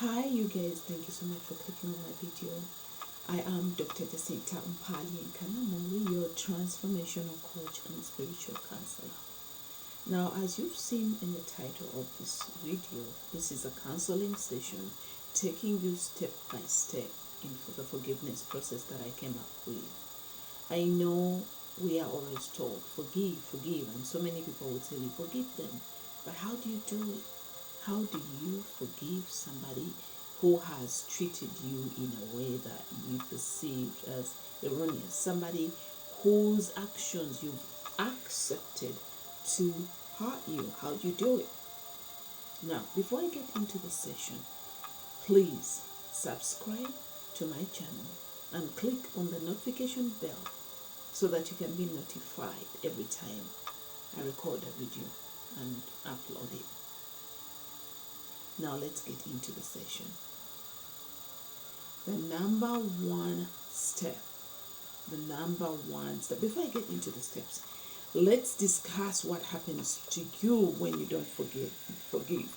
Hi you guys, thank you so much for clicking on my video. I am Dr. Jacinta Mpali Nkanamoli, your transformational coach and spiritual counselor. Now, as you've seen in the title of this video, this is a counseling session taking you step by step in the forgiveness process that I came up with. I know we are always told, forgive, and so many people would tell you, forgive them. But how do you do it? How do you forgive somebody who has treated you in a way that you perceived as erroneous? Somebody whose actions you've accepted to hurt you. How do you do it? Now, before I get into the session, please subscribe to my channel and click on the notification bell so that you can be notified every time I record a video and upload it. Now let's get into the session. The number one step, before I get into the steps, let's discuss what happens to you when you don't forgive.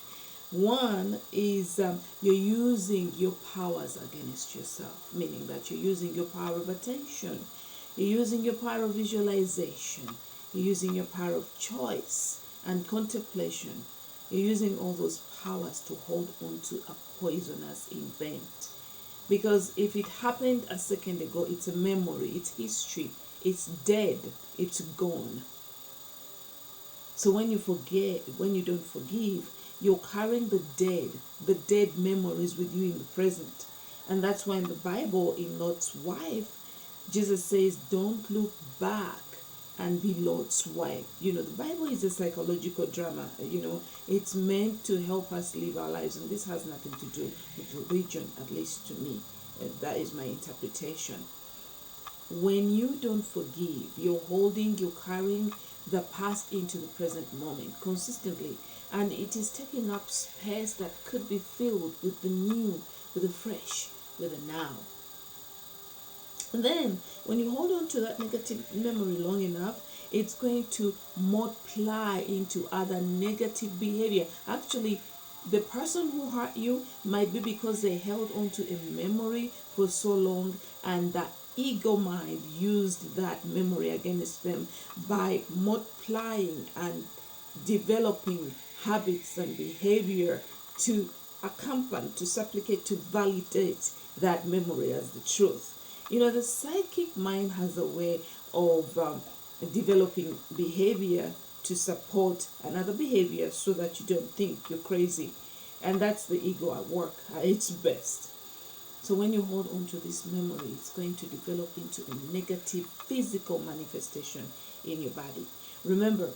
One is you're using your powers against yourself, meaning that you're using your power of attention, you're using your power of visualization, you're using your power of choice and contemplation. You're using all those powers to hold on to a poisonous event. Because if it happened a second ago, it's a memory, it's history, it's dead, it's gone. So when you forget, when you don't forgive, you're carrying the dead memories with you in the present. And that's why in the Bible, in Lot's wife, Jesus says, don't look back and be Lot's wife. You know, the Bible is a psychological drama. You know, it's meant to help us live our lives, and this has nothing to do with religion, at least to me. That is my interpretation. When you don't forgive, you're carrying the past into the present moment consistently, and it is taking up space that could be filled with the new, with the fresh, with the now. And then, when you hold on to that negative memory long enough, it's going to multiply into other negative behavior. Actually, the person who hurt you might be because they held on to a memory for so long, and that ego mind used that memory against them by multiplying and developing habits and behavior to accompany, to supplicate, to validate that memory as the truth. You know, the psychic mind has a way of developing behavior to support another behavior so that you don't think you're crazy. And that's the ego at work at its best. So when you hold on to this memory, it's going to develop into a negative physical manifestation in your body. Remember,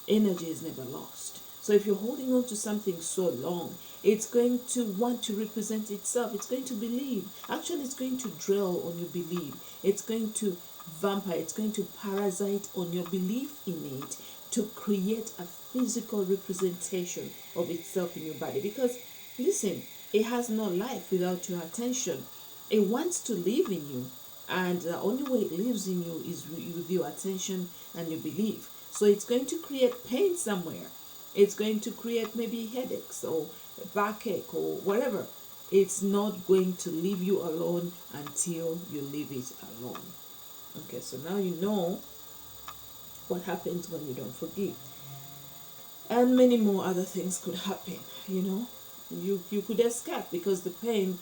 energy is never lost. So if you're holding on to something so long, it's going to want to represent itself. It's going to believe. Actually, it's going to dwell on your belief. It's going to vampire. It's going to parasite on your belief in it to create a physical representation of itself in your body. Because, listen, it has no life without your attention. It wants to live in you. And the only way it lives in you is with your attention and your belief. So it's going to create pain somewhere. It's going to create maybe headaches or backache or whatever. It's not going to leave you alone until you leave it alone. Okay, so now you know what happens when you don't forgive. And many more other things could happen, you know. You could escape because the pain,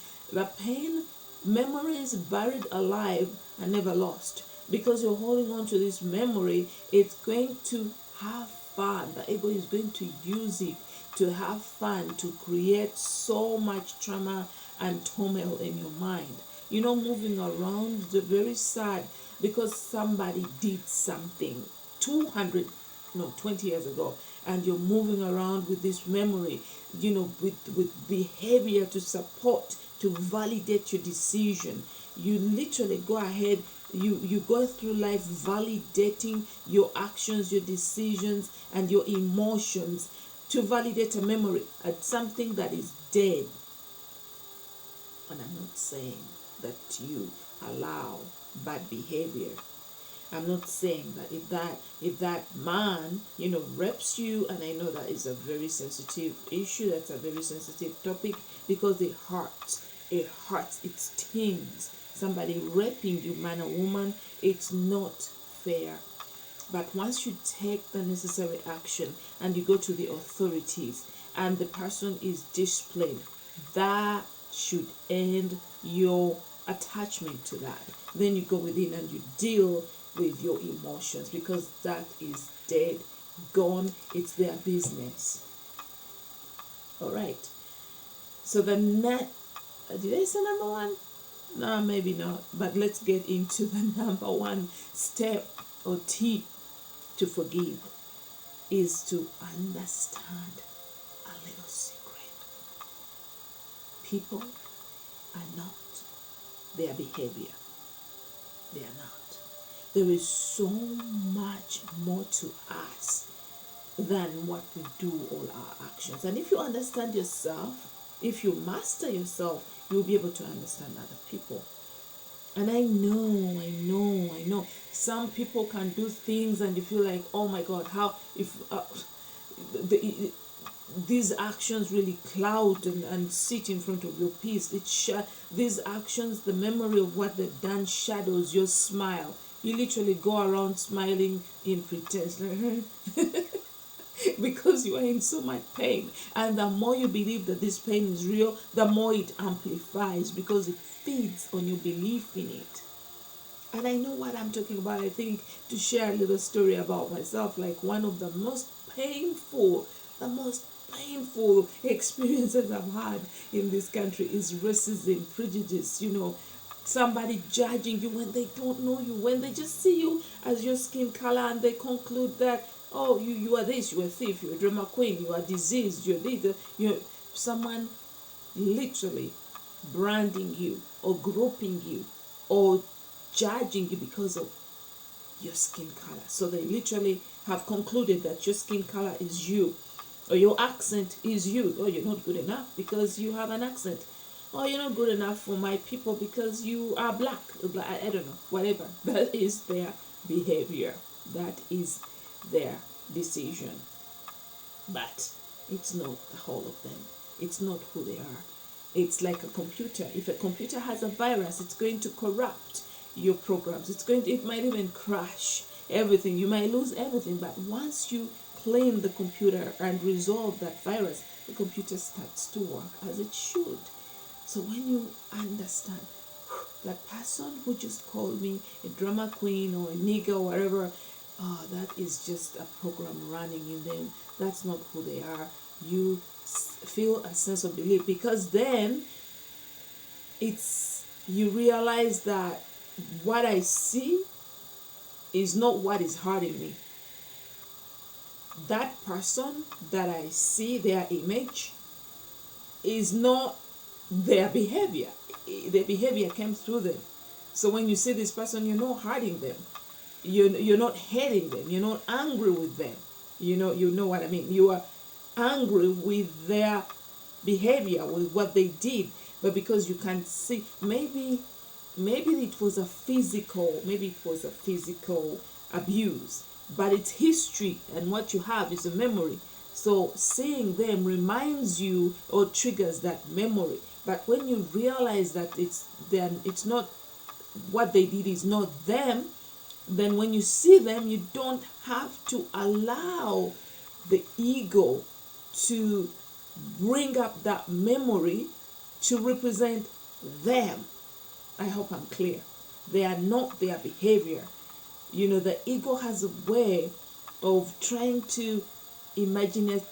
memories buried alive and never lost. Because you're holding on to this memory, it's going to have fun. The ego is going to use it to have fun, to create so much trauma and turmoil in your mind. You know, moving around, the very sad because somebody did something 20 years ago, and you're moving around with this memory, you know, with behavior to support, to validate your decision. You literally go ahead, you go through life validating your actions, your decisions, and your emotions to validate a memory at something that is dead. And I'm not saying that you allow bad behavior. I'm not saying that if that man, rapes you, and I know that is a very sensitive issue, that's a very sensitive topic, because it hurts, it stings. Somebody raping you, man or woman, it's not fair. But once you take the necessary action and you go to the authorities and the person is disciplined, that should end your attachment to that. Then you go within and you deal with your emotions, because that is dead, gone, it's their business. All right. So the did I say number one? No, maybe not. But let's get into the number one step or tip to forgive is to understand a little secret. People are not their behavior. They are not. There is so much more to us than what we do, all our actions. And if you understand yourself, if you master yourself, you'll be able to understand other people. And I know, some people can do things and you feel like, oh my God, how, if these actions really cloud and sit in front of your peace. These actions, the memory of what they've done shadows your smile. You literally go around smiling in pretense. Because you are in so much pain, and the more you believe that this pain is real, the more it amplifies, because it feeds on your belief in it. And I know what I'm talking about. I think, to share a little story about myself, like one of the most painful experiences I've had in this country is racism, prejudice, somebody judging you when they don't know you, when they just see you as your skin color, and they conclude that, oh, you are this, you're a thief, you're a drama queen, you are diseased, you're someone literally branding you or grouping you or judging you because of your skin color. So they literally have concluded that your skin color is you, or your accent is you. Oh, you're not good enough because you have an accent. Oh, you're not good enough for my people because you are black. I don't know, whatever. That is their behavior. That is their decision. But it's not the whole of them. It's not who they are. It's like a computer. If a computer has a virus, it's going to corrupt your programs. It might even crash everything. You might lose everything. But once you clean the computer and resolve that virus, the computer starts to work as it should. So when you understand that person who just called me a drama queen or a nigger or whatever, that is just a program running in them. That's not who they are. You feel a sense of belief, because then you realize that what I see is not what is hurting me. That person that I see, their image, is not their behavior. Their behavior came through them. So when you see this person, you're not hurting them. You're not hating them. You're not angry with them. You know what I mean. You are angry with their behavior, with what they did. But because you can see, maybe it was a physical abuse, but it's history, and what you have is a memory. So seeing them reminds you or triggers that memory. But when you realize that it's not what they did, is not them, then when you see them, you don't have to allow the ego to bring up that memory to represent them. I hope I'm clear. They are not their behavior. The ego has a way of trying to imagine it,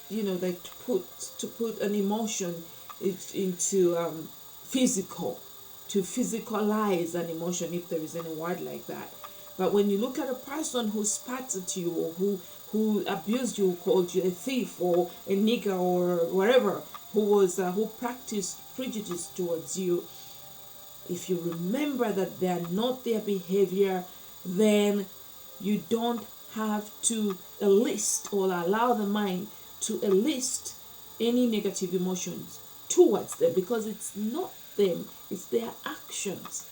like to put an emotion into physical, to physicalize an emotion, if there is any word like that. But when you look at a person who spat at you, or who abused you, called you a thief or a nigger or whatever, who practiced prejudice towards you, if you remember that they are not their behavior, then you don't have to elicit or allow the mind to elicit any negative emotions towards them, because it's not them, it's their actions.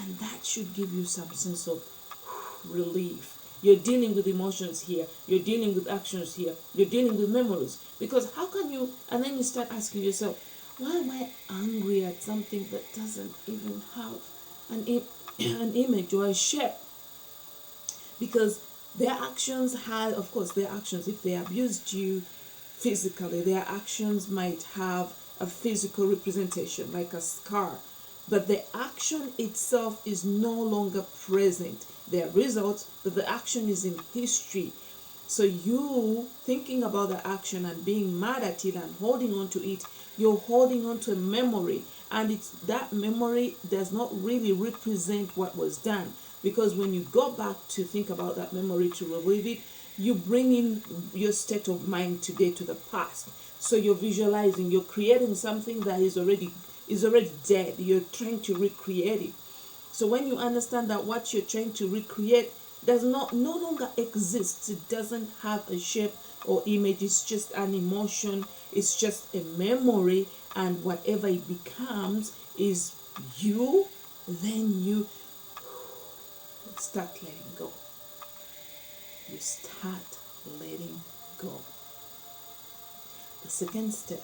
And that should give you some sense of relief. You're dealing with emotions here, you're dealing with actions here, you're dealing with memories. Because how can you, and then you start asking yourself, why am I angry at something that doesn't even have an image or a shape? Because their actions had, of course, their actions, if they abused you physically, their actions might have a physical representation, like a scar. But the action itself is no longer present. There are results, but the action is in history. So you thinking about the action and being mad at it and holding on to it, you're holding on to a memory, and it's that memory does not really represent what was done. Because when you go back to think about that memory, to relive it, you bring in your state of mind today to the past. So you're visualizing, you're creating something that is already dead. You're trying to recreate it. So when you understand that what you're trying to recreate does no longer exists, it doesn't have a shape or image, it's just an emotion, it's just a memory, and whatever it becomes is you, then you start letting go. You start letting go. The second step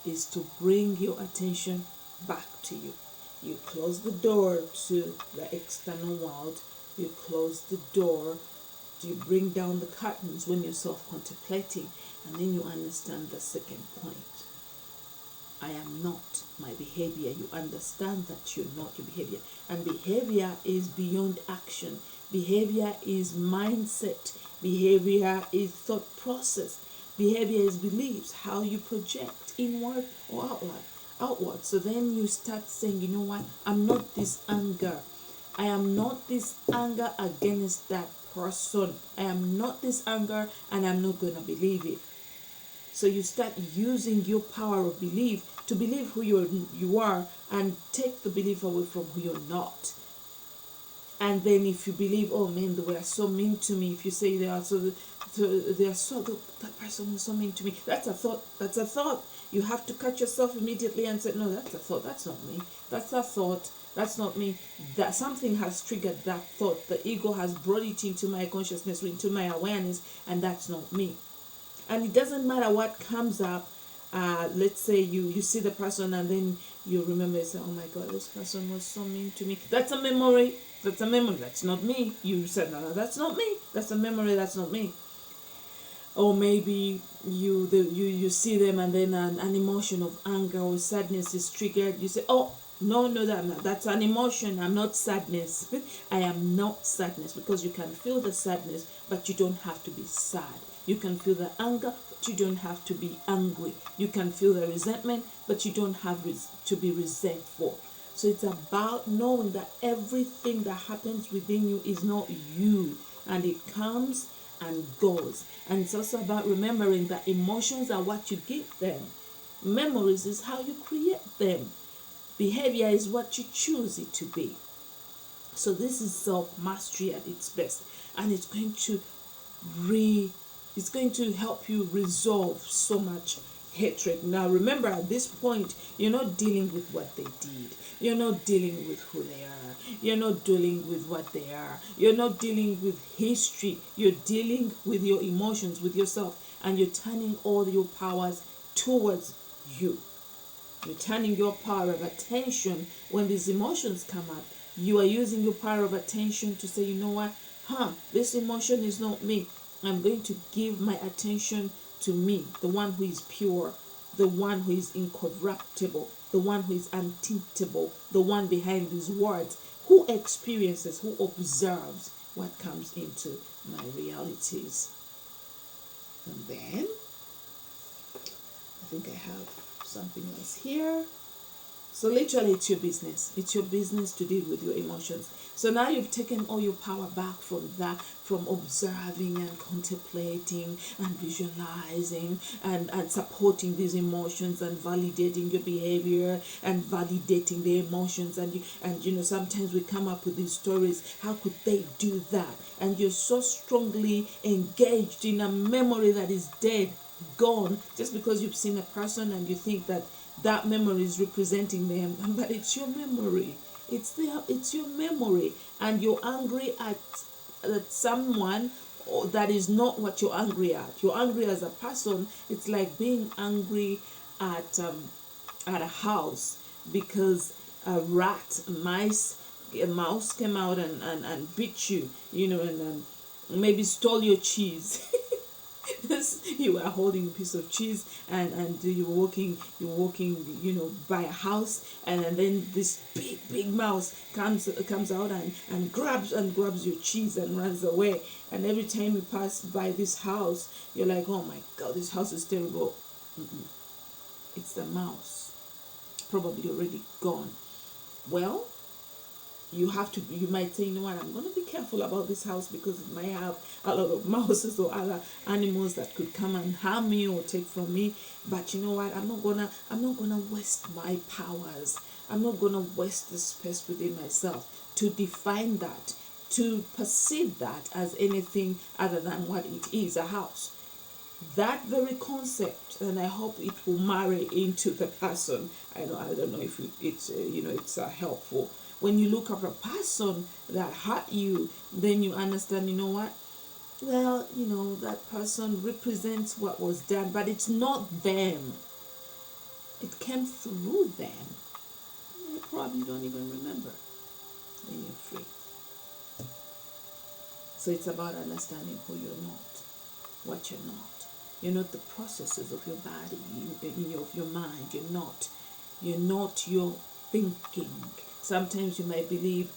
is to bring your attention back to you. You close the door to the external world. You close the door. You bring down the curtains when you're self-contemplating, and then you understand the second point. I am not my behavior. You understand that you're not your behavior. And behavior is beyond action. Behavior is mindset. Behavior is thought process. Behavior is beliefs, how you project inward or outward. So then you start saying, you know what? I'm not this anger. I am not this anger against that person. I am not this anger, and I'm not going to believe it. So you start using your power of belief to believe who you are, and take the belief away from who you're not. And then if you believe, oh man, they were so mean to me, if you say that person was so mean to me, that's a thought. That's a thought. You have to catch yourself immediately and say, no, that's a thought. That's not me. That's a thought. That's not me. That something has triggered that thought. The ego has brought it into my consciousness, into my awareness, and that's not me. And it doesn't matter what comes up. Let's say you see the person, and then you remember, you say, oh my God, this person was so mean to me. That's a memory. That's a memory. That's not me. You said, no, that's not me. That's a memory. That's not me. Or maybe you see them, and then an emotion of anger or sadness is triggered. You say, oh, no, that's an emotion. I'm not sadness. I am not sadness, because you can feel the sadness, but you don't have to be sad. You can feel the anger, but you don't have to be angry. You can feel the resentment, but you don't have to be resentful. So it's about knowing that everything that happens within you is not you, and it comes and goes. And it's also about remembering that emotions are what you give them. Memories is how you create them. Behavior is what you choose it to be. So this is self-mastery at its best, and it's going to help you resolve so much hatred. Now remember, at this point, you're not dealing with what they did. You're not dealing with who they are. You're not dealing with what they are. You're not dealing with history. You're dealing with your emotions, with yourself, and you're turning all your powers towards you. You're turning your power of attention when these emotions come up. You are using your power of attention to say, you know what? This emotion is not me. I'm going to give my attention to me, the one who is pure, the one who is incorruptible, the one who is untaintable, the one behind these words, who experiences, who observes what comes into my realities. And then, I think I have something else here. So literally, it's your business. It's your business to deal with your emotions. So now you've taken all your power back from that, from observing and contemplating and visualizing and supporting these emotions and validating your behavior and validating the emotions. And you know, sometimes we come up with these stories. How could they do that? And you're so strongly engaged in a memory that is dead, gone, just because you've seen a person and you think that memory is representing them, but it's your memory. It's your memory, and you're angry at someone that is not what you're angry at. You're angry as a person. It's like being angry at a house because a mouse came out and bit you, and maybe stole your cheese. You were holding a piece of cheese, and you're walking by a house, and then this big mouse comes out and grabs your cheese and runs away. And every time you pass by this house, you're like, oh my god, this house is terrible. It's the mouse, probably already gone. Well, you might say, you know what, I'm going to be careful about this house because it might have a lot of mouses or other animals that could come and harm me or take from me. But you know what, I'm not gonna waste my powers. I'm not gonna waste the space within myself to define that, to perceive that as anything other than what it is, a house. That very concept, and I hope it will marry into the person. I don't know if it's helpful. When you look at a person that hurt you, then you understand, you know what? Well, that person represents what was done, but it's not them. It came through them. You probably don't even remember. Then you're free. So it's about understanding who you're not, what you're not. You're not the processes of your body, of your mind. You're not your thinking. Sometimes you might believe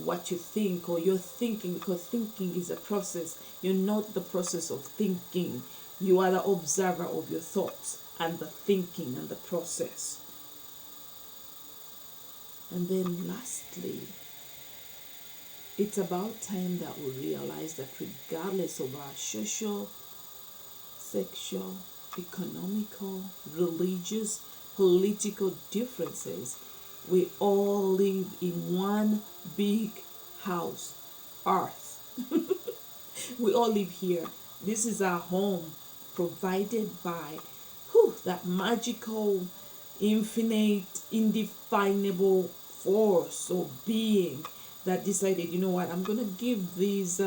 what you think, or you're thinking, because thinking is a process. You're not the process of thinking. You are the observer of your thoughts and the thinking and the process. And then lastly, it's about time that we realize that regardless of our social, sexual, economical, religious, political differences, we all live in one big house, Earth. We all live here. This is our home, provided by that magical, infinite, indefinable force or being that decided, you know what, I'm going to give these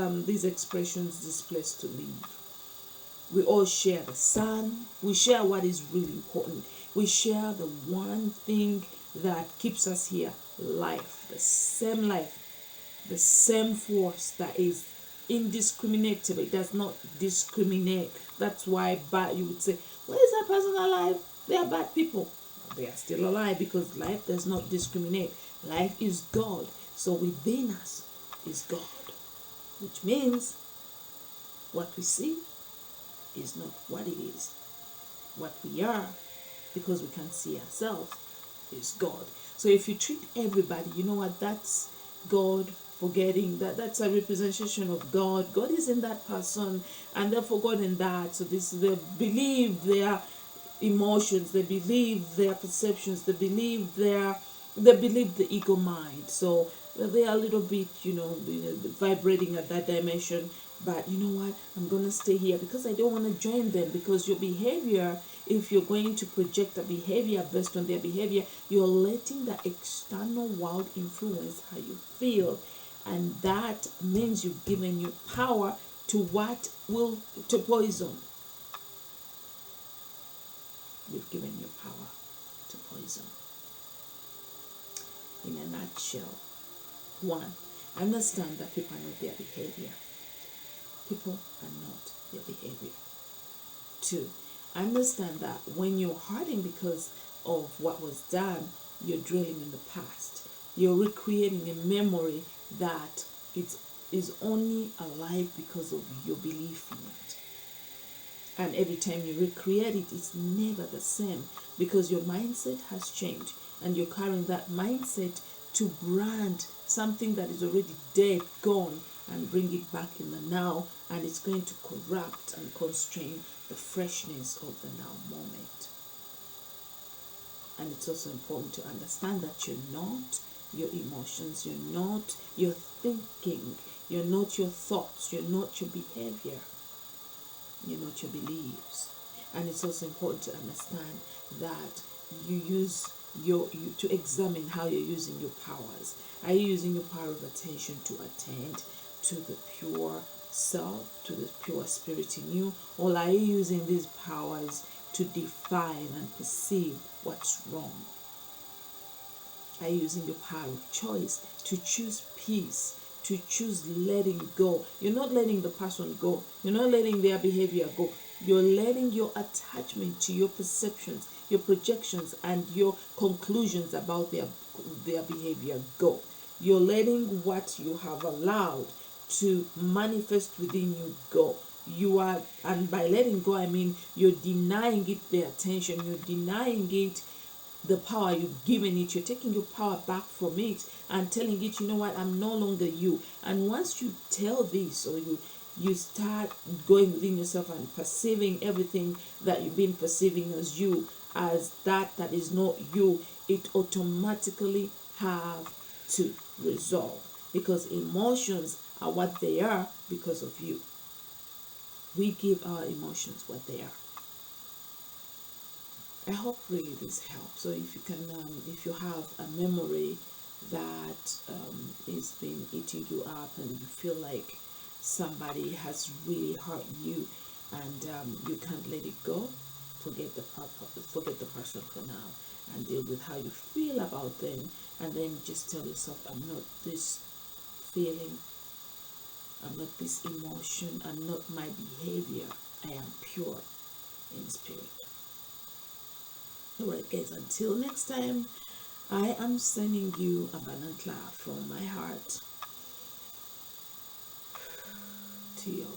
expressions this place to live. We all share the sun. We share what is really important. We share the one thing that keeps us here, life, the same force that is indiscriminate. It does not discriminate. That's why you would say, why is that person alive? They are bad people. They are still alive because life does not discriminate. Life is God. So within us is God, which means what we see is not what it is. What we are, because we can't see ourselves, is God. So if you treat everybody, you know what, that's God, forgetting that's a representation of God. God is in that person, and they're forgotten that. So they believe their emotions, they believe their perceptions, they believe the ego mind. So they are a little bit, vibrating at that dimension. But you know what? I'm going to stay here because I don't want to join them. Because your behavior, if you're going to project a behavior based on their behavior, you're letting the external world influence how you feel. And that means you've given your power to to poison. You've given your power to poison. In a nutshell, 1, understand that people are not their behavior. People are not their behavior. 2, understand that when you're hurting because of what was done, you're dwelling in the past. You're recreating a memory that it is only alive because of your belief in it. And every time you recreate it, it's never the same because your mindset has changed, and you're carrying that mindset to brand something that is already dead, gone, and bring it back in the now, and it's going to corrupt and constrain the freshness of the now moment. And it's also important to understand that you're not your emotions, you're not your thinking, you're not your thoughts, you're not your behavior, you're not your beliefs. And it's also important to understand that you use to examine how you're using your powers. Are you using your power of attention to attend to the pure self, to the pure spirit in you? Or are you using these powers to define and perceive what's wrong? Are you using your power of choice to choose peace, to choose letting go? You're not letting the person go. You're not letting their behavior go. You're letting your attachment to your perceptions, your projections, and your conclusions about their behavior go. You're letting what you have allowed to manifest within you go. You are, and by letting go, I mean you're denying it the attention, you're denying it the power you've given it. You're taking your power back from it and telling it, you know what, I'm no longer you. And once you tell this, or you start going within yourself and perceiving everything that you've been perceiving as you, as that is not you, it automatically have to resolve, because emotions are what they are because of you. We give our emotions what they are. I hope really this helps. So if you can, if you have a memory that is been eating you up, and you feel like somebody has really hurt you, and you can't let it go, forget the person for now, and deal with how you feel about them, and then just tell yourself, I'm not this feeling, I'm not this emotion, I'm not my behavior, I am pure in spirit. Alright guys, until next time, I am sending you abundant love from my heart to you.